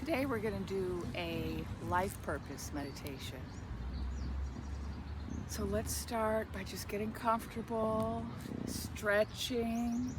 Today we're going to do a life purpose meditation. So let's start by just getting comfortable, stretching.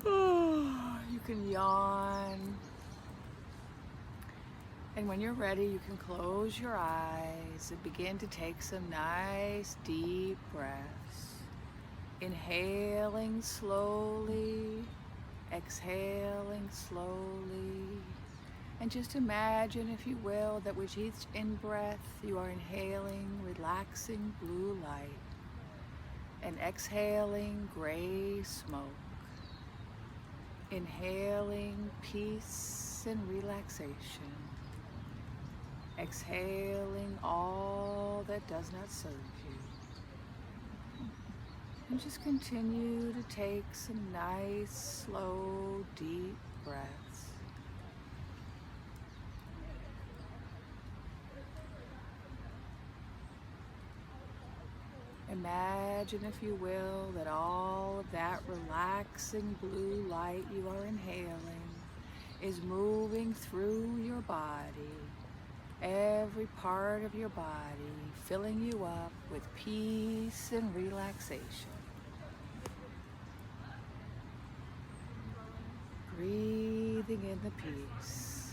You can yawn. And when you're ready, you can close your eyes and begin to take some nice deep breaths. Inhaling slowly, exhaling slowly. And just imagine, if you will, that with each in-breath you are inhaling relaxing blue light and exhaling gray smoke. Inhaling peace and relaxation. Exhaling all that does not serve you. And just continue to take some nice, slow, deep breaths. Imagine, if you will, that all of that relaxing blue light you are inhaling is moving through your body, every part of your body, filling you up with peace and relaxation. Breathing in the peace,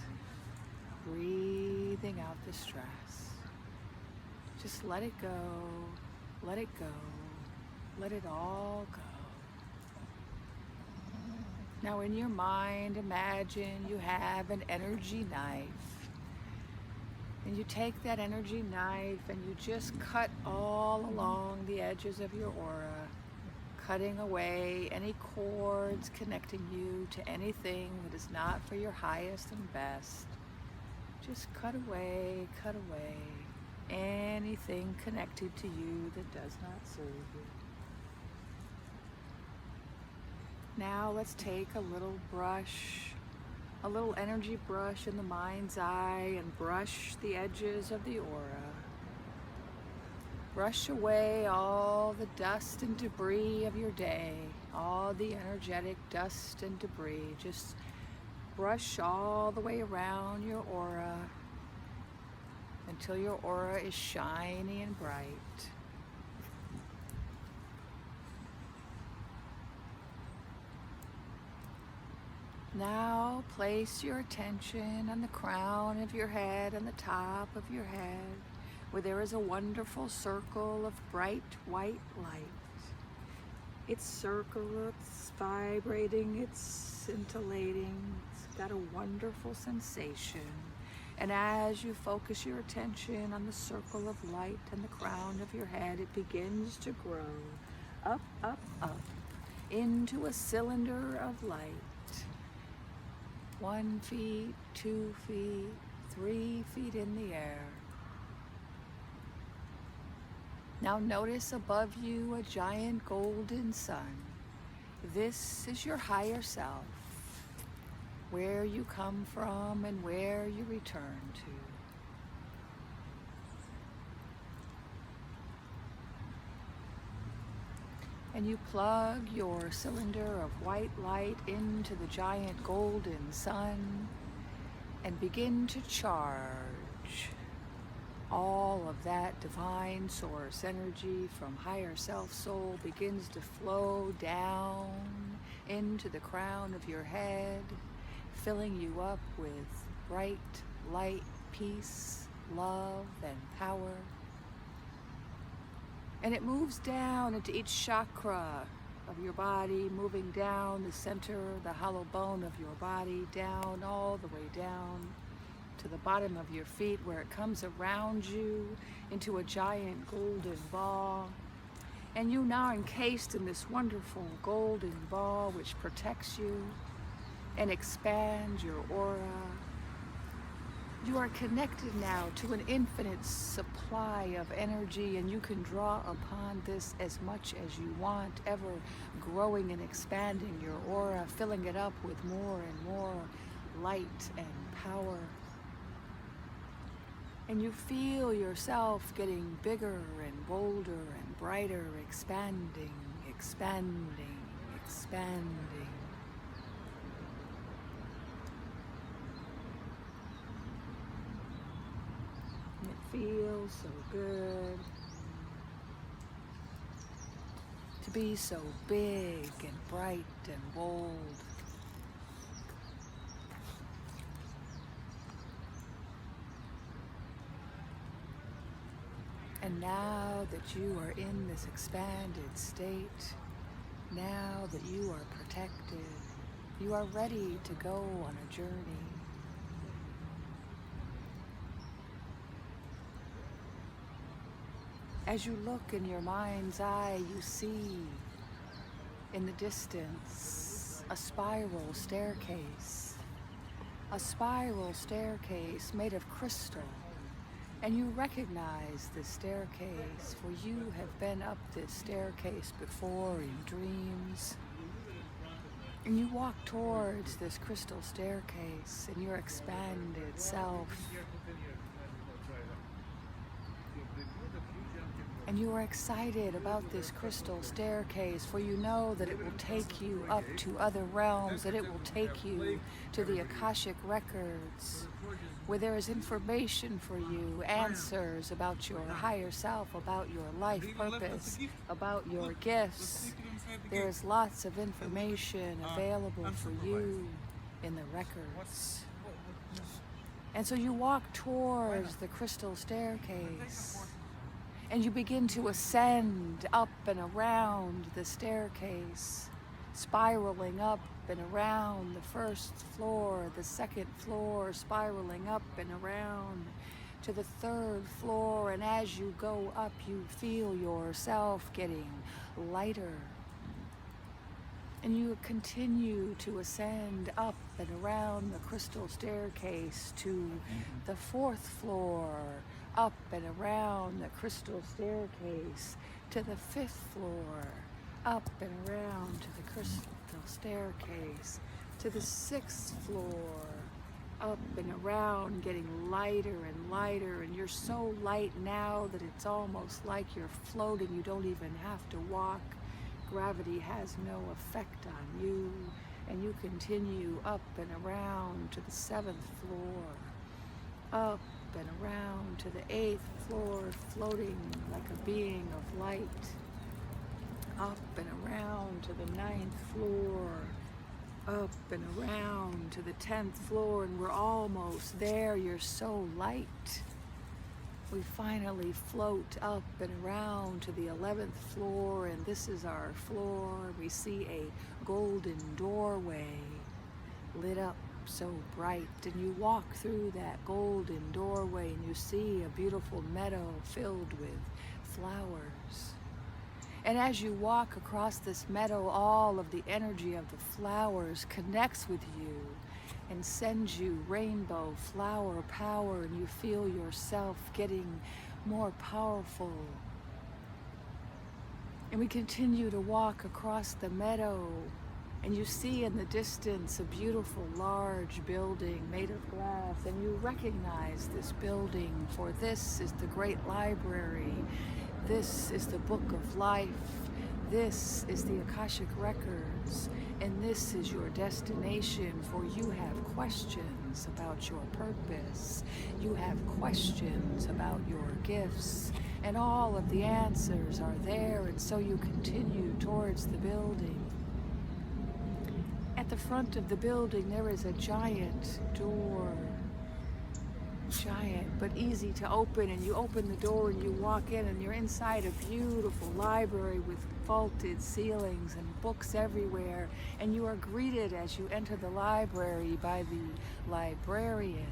breathing out the stress. Just let it go. Let it go. Let it all go. Now in your mind, imagine you have an energy knife. And you take that energy knife and you just cut all along the edges of your aura, cutting away any cords connecting you to anything that is not for your highest and best. Just cut away anything connected to you that does not serve you. Now let's take a little brush, a little energy brush in the mind's eye, and brush the edges of the aura. Brush away all the dust and debris of your day, all the energetic dust and debris. Just brush all the way around your aura until your aura is shiny and bright. Now place your attention on the crown of your head and the top of your head, where there is a wonderful circle of bright white light. It's circle, it's vibrating, it's scintillating, it's got a wonderful sensation. And as you focus your attention on the circle of light and the crown of your head, it begins to grow up, up, up into a cylinder of light. 1 feet, 2 feet, 3 feet in the air. Now notice above you a giant golden sun. This is your higher self, where you come from and where you return to. And you plug your cylinder of white light into the giant golden sun and begin to charge all of that divine source energy from higher self soul begins to flow down into the crown of your head, filling you up with bright light, peace, love, and power. And it moves down into each chakra of your body, moving down the center, the hollow bone of your body, down, all the way down to the bottom of your feet, where it comes around you into a giant golden ball. And you now are encased in this wonderful golden ball which protects you and expands your aura. You are connected now to an infinite supply of energy, and you can draw upon this as much as you want, ever growing and expanding your aura, filling it up with more and more light and power. And you feel yourself getting bigger and bolder and brighter, expanding, expanding, expanding. feels so good to be so big and bright and bold. And now that you are in this expanded state, now that you are protected, you are ready to go on a journey. As you look in your mind's eye, you see in the distance a spiral staircase made of crystal. And you recognize this staircase, for you have been up this staircase before in dreams. And you walk towards this crystal staircase in your expanded self. And you are excited about this crystal staircase, for you know that it will take you up to other realms, that it will take you to the Akashic Records, where there is information for you, answers about your higher self, about your life purpose, about your gifts. There is lots of information available for you in the records. And so you walk towards the crystal staircase, and you begin to ascend up and around the staircase, spiraling up and around the first floor, the second floor, spiraling up and around to the third floor. And as you go up, you feel yourself getting lighter. And you continue to ascend up and around the crystal staircase to the fourth floor, up and around the crystal staircase to the fifth floor, up and around to the crystal staircase to the sixth floor, up and around, getting lighter and lighter. And you're so light now that it's almost like you're floating. You don't even have to walk. Gravity has no effect on you. And you continue up and around to the seventh floor, up and around to the eighth floor, floating like a being of light, up and around to the ninth floor, up and around to the 10th floor, and we're almost there. You're so light. We finally float up and around to the 11th floor, and this is our floor. We see a golden doorway lit up so bright, and you walk through that golden doorway and you see a beautiful meadow filled with flowers. And as you walk across this meadow, all of the energy of the flowers connects with you and sends you rainbow flower power, and you feel yourself getting more powerful. And we continue to walk across the meadow, and you see in the distance a beautiful large building made of glass, and you recognize this building, for this is the great library. This is the book of life. This is the Akashic Records, and this is your destination, for you have questions about your purpose. You have questions about your gifts, and all of the answers are there, and so you continue towards the building. At the front of the building, there is a giant door. Giant, but easy to open, and you open the door and you walk in, and you're inside a beautiful library with vaulted ceilings and books everywhere, and you are greeted as you enter the library by the librarian.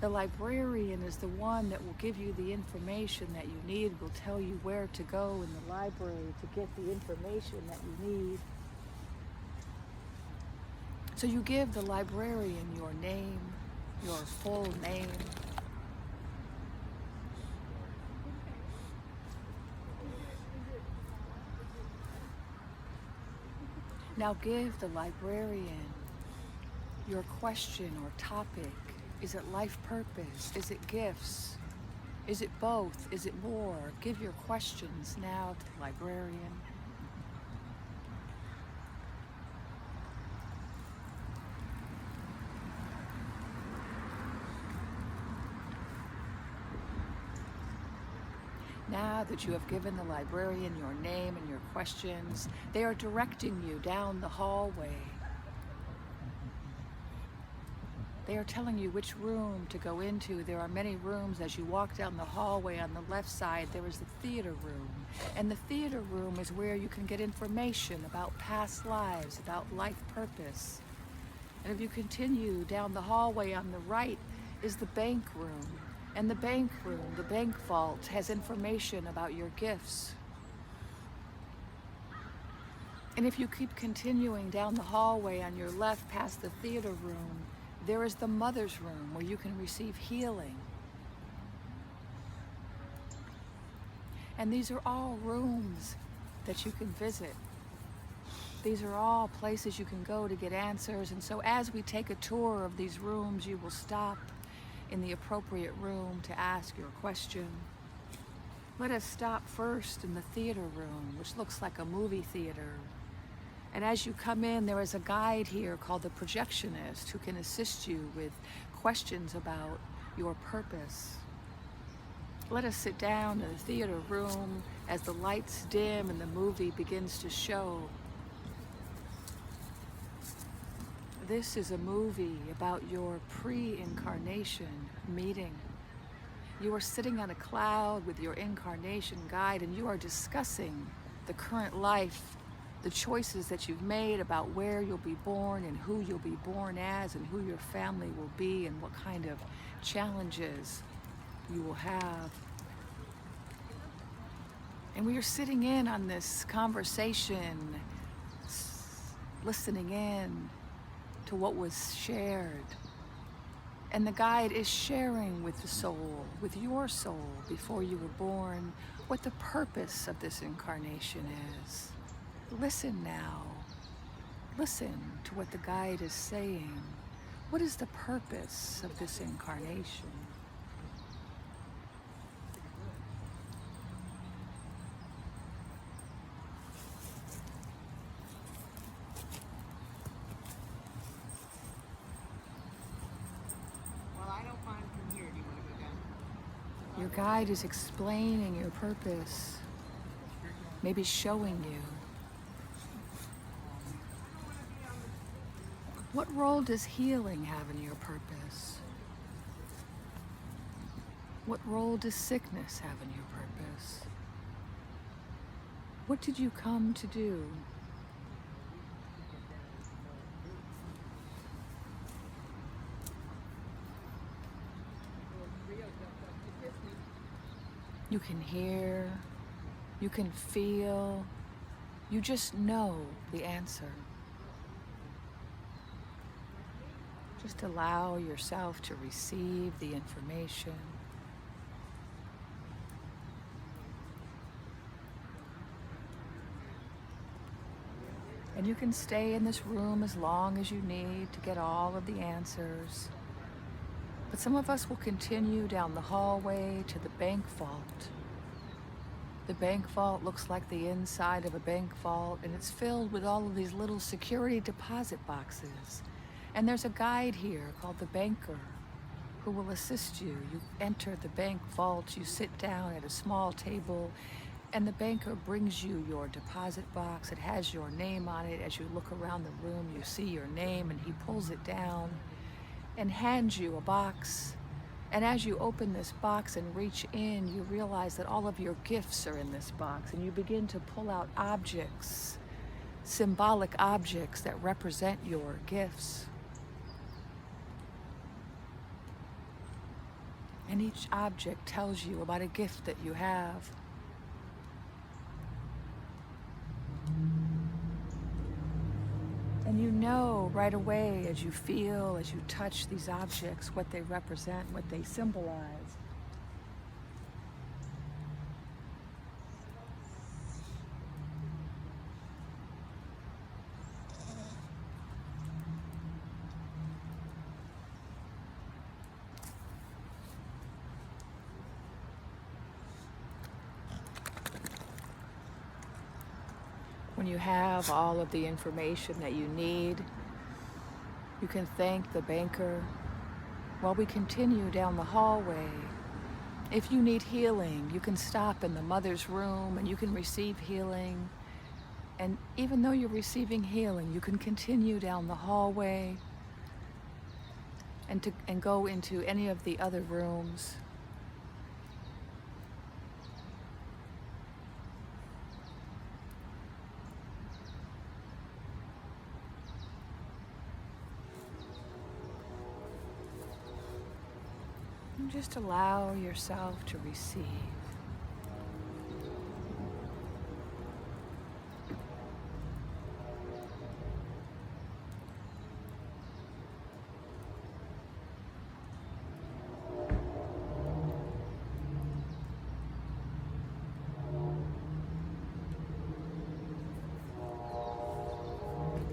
The librarian is the one that will give you the information that you need, will tell you where to go in the library to get the information that you need. So you give the librarian your name, your full name. Now give the librarian your question or topic. Is it life purpose? Is it gifts? Is it both? Is it more? Give your questions now to the librarian. now that you have given the librarian your name and your questions, they are directing you down the hallway. They are telling you which room to go into. There are many rooms. As you walk down the hallway, on the left side, there is the theater room. And the theater room is where you can get information about past lives, about life purpose. And if you continue down the hallway, on the right is the bank room. And the bank room, the bank vault, has information about your gifts. And if you keep continuing down the hallway on your left past the theater room, there is the mother's room where you can receive healing. And these are all rooms that you can visit. These are all places you can go to get answers. And so as we take a tour of these rooms, you will stop in the appropriate room to ask your question. Let us stop first in the theater room, which looks like a movie theater. And as you come in, there is a guide here called the projectionist who can assist you with questions about your purpose. Let us sit down in the theater room as the lights dim and the movie begins to show. This is a movie about your pre-incarnation meeting. You are sitting on a cloud with your incarnation guide, and you are discussing the current life, the choices that you've made about where you'll be born and who you'll be born as and who your family will be and what kind of challenges you will have. And we are sitting in on this conversation, listening in to what was shared. And the guide is sharing with the soul, with your soul before you were born, what the purpose of this incarnation is. Listen now. Listen to what the guide is saying. What is the purpose of this incarnation? Well, I don't mind from here. Do you want to go down? Your guide is explaining your purpose, maybe showing you. What role does healing have in your purpose? What role does sickness have in your purpose? What did you come to do? You can hear, you can feel, you just know the answer. Just allow yourself to receive the information. And you can stay in this room as long as you need to get all of the answers. But some of us will continue down the hallway to the bank vault. The bank vault looks like the inside of a bank vault, and it's filled with all of these little security deposit boxes. And there's a guide here called the banker who will assist you. You enter the bank vault, you sit down at a small table, and the banker brings you your deposit box. It has your name on it. As you look around the room, you see your name, and he pulls it down and hands you a box. And as you open this box and reach in, you realize that all of your gifts are in this box, and you begin to pull out objects, symbolic objects that represent your gifts. And each object tells you about a gift that you have. And you know right away as you feel, as you touch these objects, what they represent, what they symbolize. When you have all of the information that you need, you can thank the banker while we continue down the hallway If you need healing, you can stop in the mother's room and you can receive healing. And even though you're receiving healing, you can continue down the hallway and go into any of the other rooms. And just allow yourself to receive.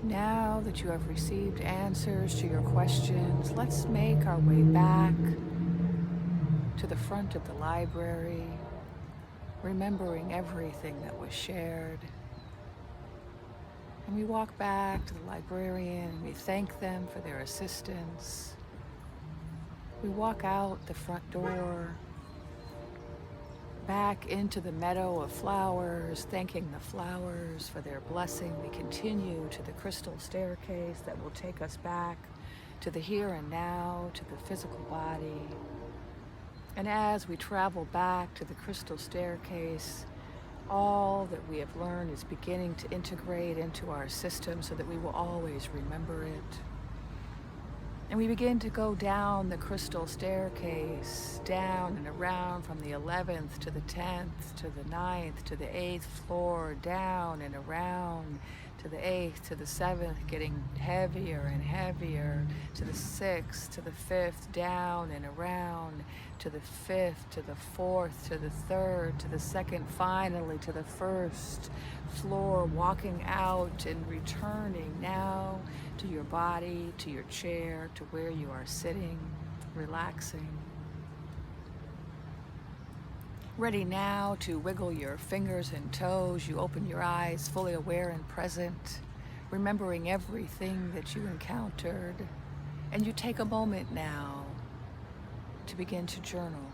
Now that you have received answers to your questions, let's make our way back to the front of the library, remembering everything that was shared. And we walk back to the librarian and we thank them for their assistance. We walk out the front door, back into the meadow of flowers, thanking the flowers for their blessing. We continue to the crystal staircase that will take us back to the here and now, to the physical body. And as we travel back to the crystal staircase, all that we have learned is beginning to integrate into our system so that we will always remember it. And we begin to go down the crystal staircase, down and around from the 11th to the 10th, to the 9th, to the 8th floor, down and around to the 8th, to the 7th, getting heavier and heavier, to the 6th, to the 5th, down and around, to the 5th, to the 4th, to the 3rd, to the 2nd, finally to the 1st floor, walking out and returning now to your body, to your chair, to where you are sitting, relaxing. Ready now to wiggle your fingers and toes. You open your eyes, fully aware and present, remembering everything that you encountered. And you take a moment now to begin to journal.